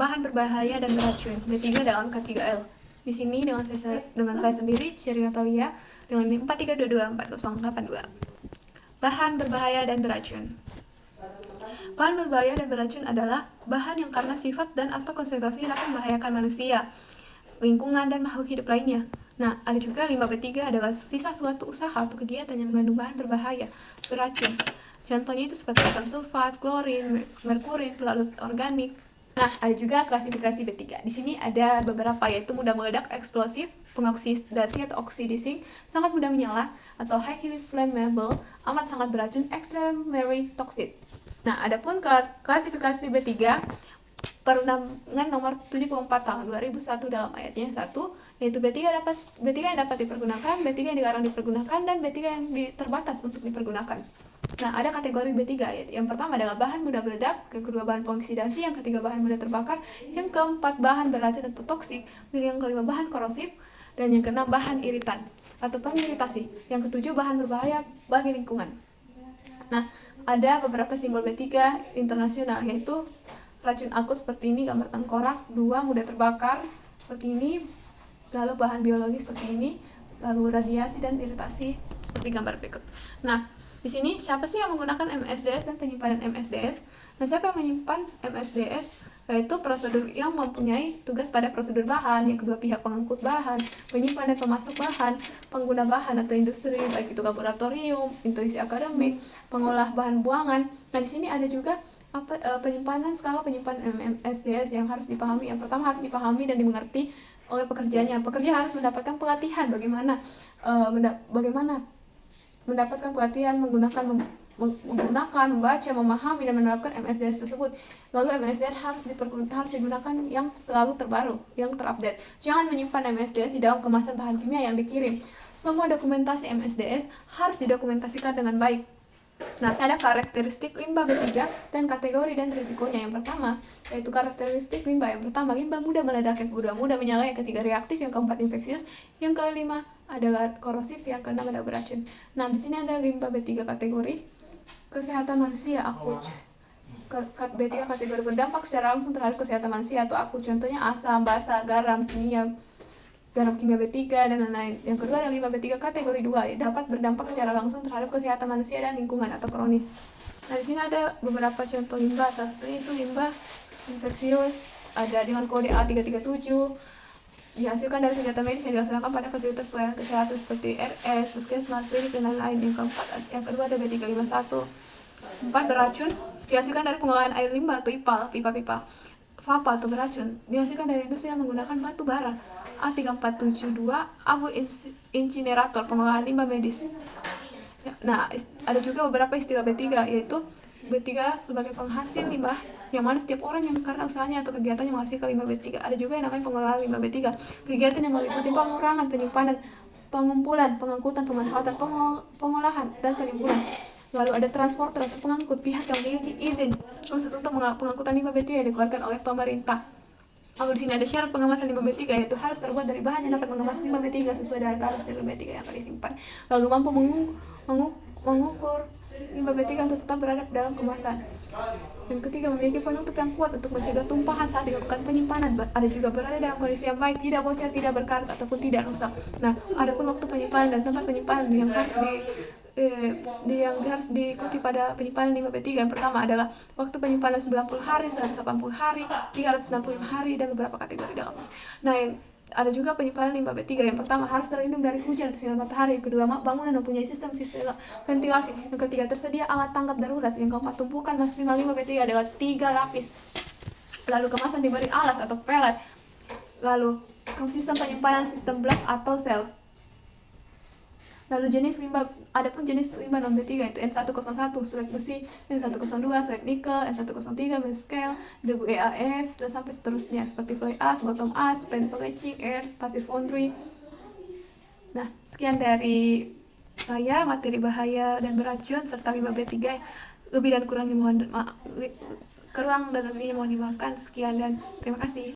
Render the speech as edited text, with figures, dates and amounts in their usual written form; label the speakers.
Speaker 1: bahan berbahaya dan beracun B3 dalam K3L. Di sini dengan saya sendiri, Sherry Natalia, dengan NIM 432240882. Bahan berbahaya dan beracun. Bahan berbahaya dan beracun adalah bahan yang karena sifat dan atau konsentrasi dapat membahayakan manusia, lingkungan, dan makhluk hidup lainnya. Nah, ada juga limbah B3 adalah sisa suatu usaha atau kegiatan yang mengandung bahan berbahaya, beracun. Contohnya itu seperti asam sulfat, klorin, merkurin, pelarut organik. Nah, ada juga klasifikasi B3. Di sini ada beberapa, yaitu mudah meledak, eksplosif, pengoksidasi atau oxidizing, sangat mudah menyala, atau highly flammable, amat sangat beracun, extremely toxic. Nah, adapun klasifikasi B3, Perundangan Nomor 74 Tahun 2001 dalam ayatnya 1, yaitu B3 yang dapat dipergunakan, B3 yang dilarang dipergunakan, dan B3 yang terbatas untuk dipergunakan. Nah, ada kategori B3, yaitu yang pertama adalah bahan mudah meledak, yang kedua bahan pengoksidasi, yang ketiga bahan mudah terbakar, yang keempat bahan beracun atau toksik, yang kelima bahan korosif, dan yang keenam bahan iritan atau pengiritasi, yang ketujuh bahan berbahaya bagi lingkungan. Nah, ada beberapa simbol B3 internasional, yaitu racun akut seperti ini, gambar tengkorak, 2 mudah terbakar seperti ini, lalu bahan biologi seperti ini, lalu radiasi dan iritasi seperti gambar berikut. Nah, di sini siapa sih yang menggunakan MSDS dan penyimpanan MSDS? Nah, siapa yang menyimpan MSDS? Yaitu prosedur yang mempunyai tugas pada prosedur bahan, yang kedua pihak pengangkut bahan, penyimpan dan pemasok bahan, pengguna bahan atau industri, baik itu laboratorium, institusi akademik, pengolah bahan buangan. Nah, di sini ada juga penyimpanan, skala penyimpanan MSDS yang harus dipahami. Yang pertama harus dipahami dan dimengerti oleh pekerjanya. Pekerja harus mendapatkan pelatihan bagaimana mendapatkan pelatihan menggunakan, membaca, memahami, dan menerapkan MSDS tersebut. Lalu MSDS harus digunakan yang selalu terbaru, yang terupdate. Jangan menyimpan MSDS di dalam kemasan bahan kimia yang dikirim. Semua dokumentasi MSDS harus didokumentasikan dengan baik. Nah, ada karakteristik limbah B3 dan kategori dan risikonya. Yang pertama, yaitu karakteristik limbah. Yang pertama, limbah mudah meledak, yang kedua mudah menyala, yang ketiga reaktif, yang keempat infeksius, yang kelima adalah korosif, yang keenam ada beracun. Nah, di sini ada limbah B3 kategori kesehatan manusia akut. B3 kategori berdampak secara langsung terhadap kesehatan manusia atau akut. Contohnya asam, basa, garam kimia B3 dan lain-lain. Yang kedua ada limbah B3 kategori 2, dapat berdampak secara langsung terhadap kesehatan manusia dan lingkungan atau kronis. Nah, di sini ada beberapa contoh limbah. Satunya itu limbah infeksius, ada dengan kode A337, dihasilkan dari kegiatan medis yang dilaksanakan pada fasilitas pelayanan kesehatan seperti RS, puskesmas, klinik, dan lain-lain. Yang kedua ada B351. 4, beracun, dihasilkan dari pengolahan air limbah atau IPAL, pipa-pipa. VAPA atau beracun, dihasilkan dari industri yang menggunakan batu bara. A3472, abu incinerator, pengolahan limbah medis. Nah, ada juga beberapa istilah B3, yaitu B3 sebagai penghasil limbah, yang mana setiap orang yang karena usahanya atau kegiatannya menghasilkan limbah B3. Ada juga yang namanya pengolahan limbah B3, kegiatan yang meliputi pengurangan, penyimpanan, pengumpulan, pengangkutan, pemanfaatan, pengolahan, dan penimbunan. Lalu ada transporter atau pengangkut, pihak yang memiliki izin khusus untuk pengangkutan limbah B3 yang dikeluarkan oleh pemerintah. Lalu di sini ada syarat pengemasan limbah B3, yaitu harus terbuat dari bahan yang dapat mengemas limbah B3 sesuai dengan karakteristik limbah B3 yang akan disimpan. Lalu mampu mengukur limbah B3 untuk tetap berada dalam kemasan. Yang ketiga, memiliki penutup yang kuat untuk mencegah tumpahan saat dilakukan penyimpanan. Ada juga berada dalam kondisi yang baik, tidak bocor, tidak berkarat, ataupun tidak rusak. Nah, adapun waktu penyimpanan dan tempat penyimpanan yang harus diikuti pada penyimpanan limbah B3. Yang pertama adalah waktu penyimpanan 90 hari, 180 hari, 365 hari, dan beberapa kategori dalamnya. Nah, ada juga penyimpanan limbah B3. Yang pertama, harus terlindung dari hujan atau sinar matahari. Yang kedua, bangunan mempunyai sistem ventilasi. Yang ketiga, tersedia alat tanggap darurat. Yang keempat, tumpukan maksimal limbah B3 adalah 3 lapis. Lalu kemasan diberi alas atau pelet. Lalu sistem penyimpanan sistem blok atau sel. Lalu adapun jenis limbah non B3 itu N101 slag besi, N102 slag nikel, N103 meskel, WEAF, dan sampai seterusnya seperti fly ash, bottom ash, pan packaging, air, pasir foundry. Nah, sekian dari saya, materi bahaya dan beracun serta limbah B3. Lebih dan kurangnya mohon dimaafkan. Sekian dan terima kasih.